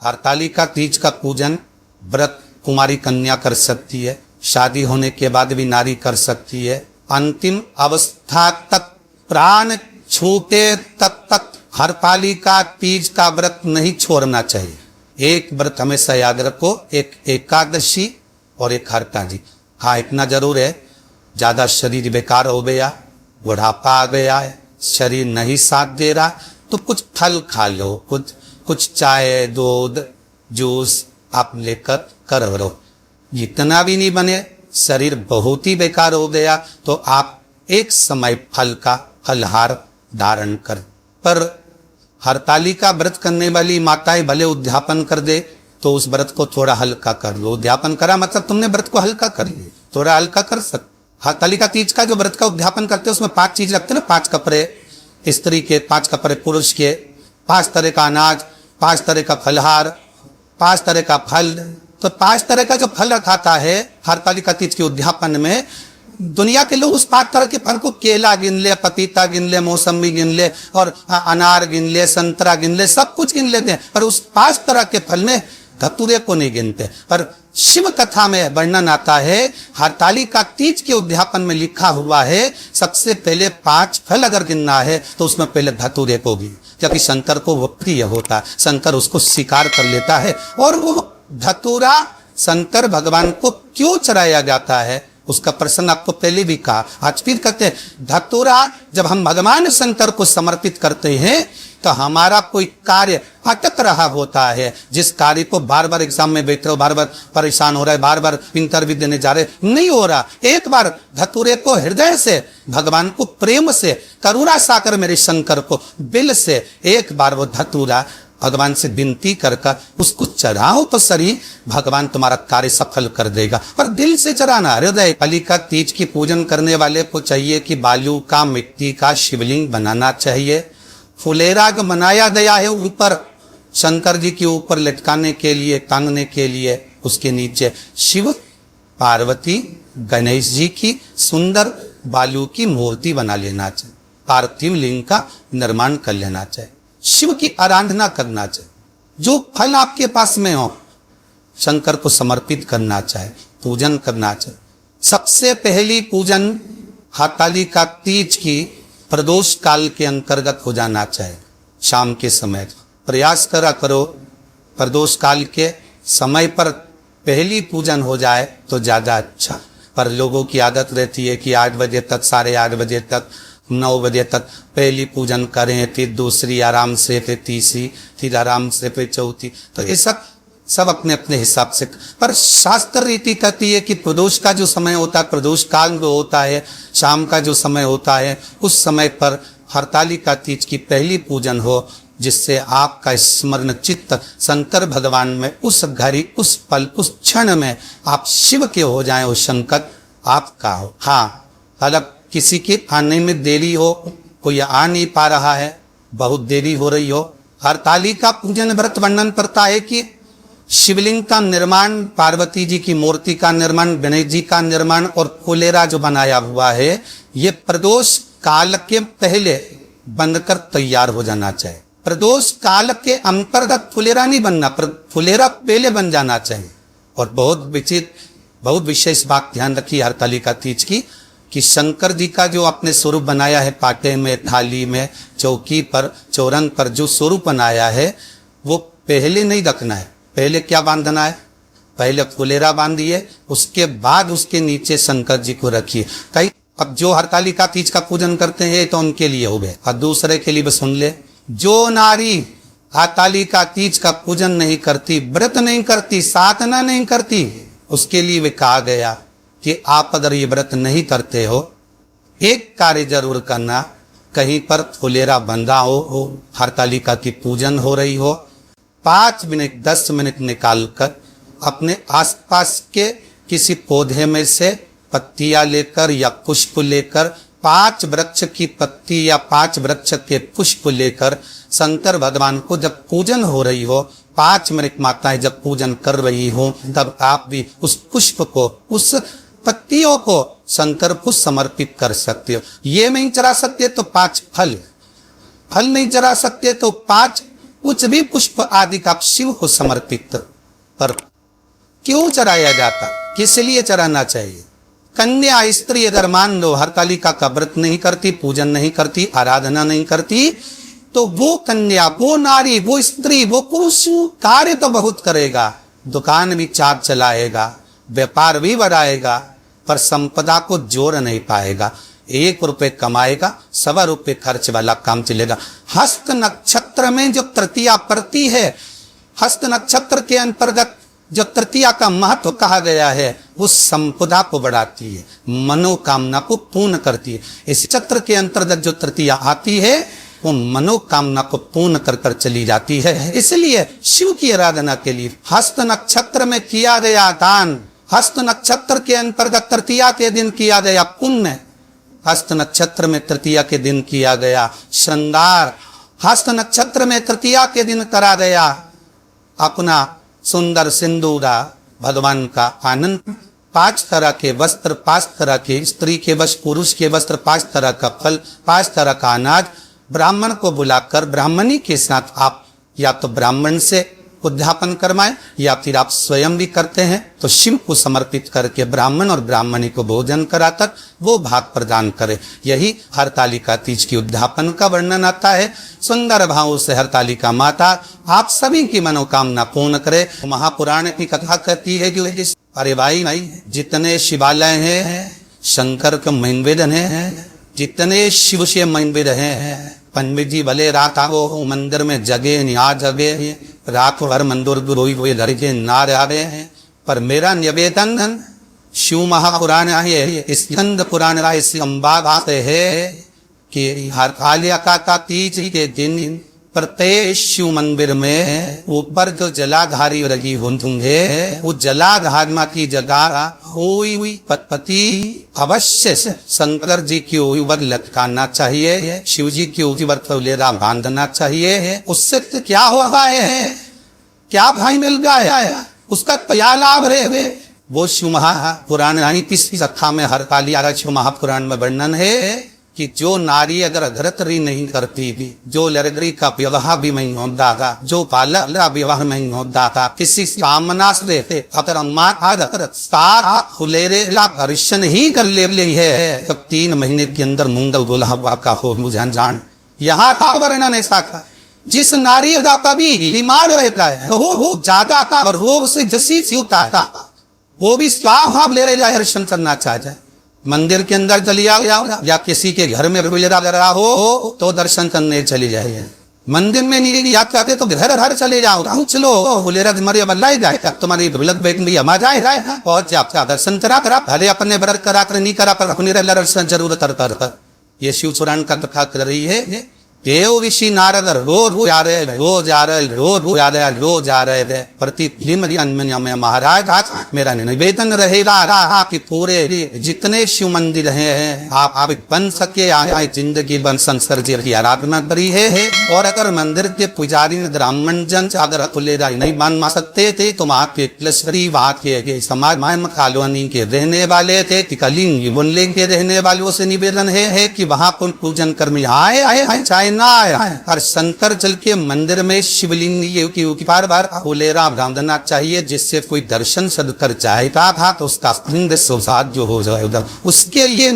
हरतालिका तीज का पूजन व्रत कुमारी कन्या कर सकती है, शादी होने के बाद भी नारी कर सकती है। अंतिम अवस्था तक प्राण छूटे तब तक हरतालिका तीज का व्रत नहीं छोड़ना चाहिए। एक व्रत हमेशा याद रखो, एक एकादशी और एक हरताली। हाँ, इतना जरूर है, ज्यादा शरीर बेकार हो गया, बुढ़ापा आ गया है, शरीर नहीं साथ दे रहा, तो कुछ फल खा लो, कुछ चाय दूध जूस आप लेकर करो। जितना भी नहीं बने, शरीर बहुत ही बेकार हो गया, तो आप एक समय फल का फलहार धारण कर। पर हरतालिका व्रत करने वाली माताएं भले उद्यापन कर दे, तो उस व्रत को थोड़ा हल्का कर लो। उद्यापन करा मतलब तुमने व्रत को हल्का कर लिया, थोड़ा हल्का कर सकते। हरतालिका तीज का जो व्रत का उद्यापन करते हैं उसमें 5 चीज रखते हैं ना, 5 कपड़े स्त्री के, 5 कपड़े पुरुष के, 5 तरह का अनाज, 5 तरह का फलहार, 5 तरह का फल। तो 5 तरह का जो फल रखाता है हरतालिका तीज के उद्यापन में, दुनिया के लोग उस 5 तरह के फल को केला गिन ले, पपीता गिन ले, मौसमी गिन ले, और अनार गिन ले, संतरा गिन ले, सब कुछ गिन लेते हैं, पर उस 5 तरह के फल में धतूरे को नहीं गिनते। पर शिव कथा में वर्णन आता है, हरतालिका तीज के उद्यापन में लिखा हुआ है, सबसे पहले 5 फल अगर गिनना है तो उसमें पहले धतूरे को गिन, क्योंकि शंकर को वो प्रिय होता है, शंकर उसको स्वीकार कर लेता है। और वो धतूरा शंकर भगवान को क्यों चढ़ाया जाता है उसका प्रश्न आपको पहले भी कहा, आज फिर कहते हैं। धतूरा जब हम भगवान शंकर को समर्पित करते हैं तो हमारा कोई कार्य अटक रहा होता है, जिस कार्य को बार बार एग्जाम में बैठ रहे हो, बार बार परेशान हो रहा है, बार बार इंटरव्यू देने जा रहे, नहीं हो रहा, एक बार धतूरे को हृदय से भगवान को प्रेम से करुणा साकर मेरे शंकर को दिल से एक बार वो धतूरा भगवान से विनती कर उसको चढ़ाओ तो सही, भगवान तुम्हारा कार्य सफल कर देगा। पर दिल से चढ़ाना, हृदय। हरतालिका तीज की पूजन करने वाले को चाहिए कि बालू का, मिट्टी का शिवलिंग बनाना चाहिए। फुलेरा जो बनाया गया है ऊपर शंकर जी के ऊपर लटकाने के लिए, टांगने के लिए, उसके नीचे शिव पार्वती गणेश जी की सुंदर बालू की मूर्ति बना लेना चाहिए, पार्थिव लिंग का निर्माण कर लेना चाहिए, शिव की आराधना करना चाहिए। जो फल आपके पास में हो शंकर को समर्पित करना चाहिए, पूजन करना चाहिए। सबसे पहली पूजन हरतालिका तीज की प्रदोष काल के अंतर्गत हो जाना चाहिए, शाम के समय। प्रयास करो प्रदोष काल के समय पर पहली पूजन हो जाए तो ज्यादा अच्छा। पर लोगों की आदत रहती है कि 8 बजे तक, 8:30 बजे तक, 9 बजे तक पहली पूजन करें, फिर दूसरी आराम से, फिर तीसरी, फिर आराम से, फिर चौथी। तो ये सब अपने अपने हिसाब से। पर शास्त्र रीति कहती है कि प्रदोष का जो समय होता है, प्रदोष काल जो होता है, शाम का जो समय होता है, उस समय पर हरतालिका तीज की पहली पूजन हो, जिससे आपका स्मरण चित्त शंकर भगवान में उस घड़ी, उस पल, उस क्षण में आप शिव के हो जाएं, वो शंकर आपका हो। हाँ, अलग किसी के आने में देरी हो, कोई आ नहीं पा रहा है, बहुत देरी हो रही हो, हरतालिका पूजन व्रत वर्णन करता है कि शिवलिंग का निर्माण, पार्वती जी की मूर्ति का निर्माण, गणेश जी का निर्माण और फुलेरा जो बनाया हुआ है, ये प्रदोष काल के पहले बनकर तैयार हो जाना चाहिए। प्रदोष काल के अंतर्गत फुलेरा नहीं बनना, फुलेरा पहले बन जाना चाहिए। और बहुत विशेष बात ध्यान रखिए हरतालिका तीज की, कि शंकर जी का जो आपने स्वरूप बनाया है, पाटे में, थाली में, चौकी पर, चौरंग पर जो स्वरूप बनाया है, वो पहले नहीं रखना है। पहले क्या बांधना है? पहले फुलेरा बांधिए, उसके बाद उसके नीचे शंकर जी को रखिए। कई अब जो हरतालिका तीज का पूजन करते हैं तो उनके लिए हो गए, और दूसरे के लिए भी सुन ले, जो नारी हरतालिका तीज का पूजन नहीं करती, व्रत नहीं करती, साधना नहीं करती, उसके लिए भी कहा गया कि आप अगर ये व्रत नहीं करते हो, एक कार्य जरूर करना, कहीं पर फुलेरा बंधा हो, हरतालिका की पूजन हो रही हो, 5 मिनट 10 मिनट निकालकर अपने आसपास के किसी पौधे में से पत्तियां लेकर या पुष्प लेकर, 5 वृक्ष की पत्ती या 5 वृक्ष के पुष्प लेकर शंकर भगवान को जब पूजन हो रही हो, 5 मिनट माताएं जब पूजन कर रही हो, तब आप भी उस पुष्प को, उस पत्तियों को शंकर को समर्पित कर सकते हो। ये नहीं चढ़ा सकते तो 5 फल नहीं चढ़ा सकते तो 5 कुछ भी पुष्प आदि का शिव को समर्पित पर क्यों चढ़ाया जाता, किस लिए चढ़ाना चाहिए? कन्या स्त्री अगर मान लो हरतालिका का व्रत नहीं करती, पूजन नहीं करती, आराधना नहीं करती, तो वो कन्या, वो नारी, वो स्त्री, वो पुरुष कार्य तो बहुत करेगा, दुकान भी चार चलाएगा, व्यापार भी बढ़ाएगा, पर संपदा को जोड़ नहीं पाएगा। 1 रुपए कमाएगा, 1.25 रुपए खर्च वाला काम चलेगा। हस्त नक्षत्र में जो तृतीया पड़ती है, हस्त नक्षत्र के अंतर्गत जो तृतीया का महत्व कहा गया है, वो संपदा को बढ़ाती है, मनोकामना को पूर्ण करती है। इस चक्र के अंतर्गत जो तृतीया आती है वो मनोकामना को पूर्ण कर कर चली जाती है। इसलिए शिव की आराधना के लिए हस्त नक्षत्र में किया गया दान, हस्त नक्षत्र के अंतर्गत तृतीया के दिन किया गया पुण्य, हस्त नक्षत्र में तृतीया के दिन किया गया श्रृंगार, हस्त नक्षत्र में तृतीया के दिन करा गया अपना सुंदर सिंदूरा भगवान का आनंद, 5 तरह के वस्त्र, 5 तरह के स्त्री के वस्त्र, पुरुष के वस्त्र, 5 तरह का फल, 5 तरह का अनाज, ब्राह्मण को बुलाकर ब्राह्मणी के साथ आप या तो ब्राह्मण से उद्यापन करवाएं या फिर आप स्वयं भी करते हैं तो शिव को समर्पित करके ब्राह्मण और ब्राह्मणी को भोजन कराकर वो भाग प्रदान करें। यही हरतालिका तीज की उद्यापन का वर्णन आता है। सुंदर भावों से हरतालिका माता आप सभी की मनोकामना पूर्ण करे। महापुराण की कथा कहती है कि अरे भाई जितने शिवालय हैं शंकर के मंदिर हैं, जितने शिव से मंदिर हैं, पंडित जी भले रात आओ मंदिर में जगे आ जगे, रात भर मंदिर रोई रोई लड़के ना रहे हैं, पर मेरा निवेदन शिव महापुराण है, स्कंद पुराण इस अंबाग आते है कि हरतालिका का तीज के दिन प्रत्येक शिव मंदिर में ऊपर जो जलाधारी लगी होंगे, वो जलाधार की जगह हुई पति अवश्य शंकर जी की ऊपर लटकाना चाहिए, शिव जी की ऊपर तौलेरा बांधना चाहिए। उससे क्या होगा है, क्या भाई मिल गया, उसका क्या लाभ रहे। वो शिव महापुराण 30वीं कथा में हरतालिका शिव महापुराण में वर्णन है कि जो नारी अगर धरतरी नहीं करती थी, जो लड़की का विवाह भी नहीं होता था, जो पाला विवाह नहीं होता था, किसी कामना से अगर माँ सारा हुलेरेला हरिशन ही कर ले है, तब 3 महीने के अंदर मुंगल दुल्हा का हो मुझे जान। यहाँ का वर्णन ऐसा था, जिस नारी का कभी बीमार रहता है वो ज्यादा का और वो उसे जसी होता था, वो भी स्वाभाव ले जाए हरिशन करना चाहता है। मंदिर के अंदर चली आओ या किसी के घर में रहा हो तो दर्शन करने चली जाइए। मंदिर में नहीं याद करते तो घर घर चले जाओ, चलो हुलेरा तुम्हारी बल्ला जाए, तुम्हारी दुर्लभ बेट भी हमा जाए और आपका दर्शन करा भले अपने व्रत करा कर नहीं करा पर अपने दर्शन जरूर कर। ये शिव पुराण का कथा कर रही है। देव ऋषि नारद रोज आ रहे, रोज आ रहे, रोज आ रहे। प्रतिदिन में महाराज आज मेरा निवेदन रहेगा कि पूरे जितने शिव मंदिर हैं आप बन सके आए जिंदगी बन संसार जी की आराधना करी है। और अगर मंदिर के पुजारी ब्राह्मण जन अगर खुलेरा नहीं मान सकते थे तो वहाँ के कलशरी वहाँ के समाज कॉलोनी के रहने वाले थे, कलिंग बुनलिंग के रहने वालों से निवेदन है कि वहाँ पर पूजन कर्मी आए चाहे ना आया, और शंकर जल के मंदिर में शिवलिंग की बार बार हुलेरा बांधना चाहिए, जिससे कोई दर्शन सद कर चाहता था तो उसका सौभाग्य जो हो जाए उधर उसके लिए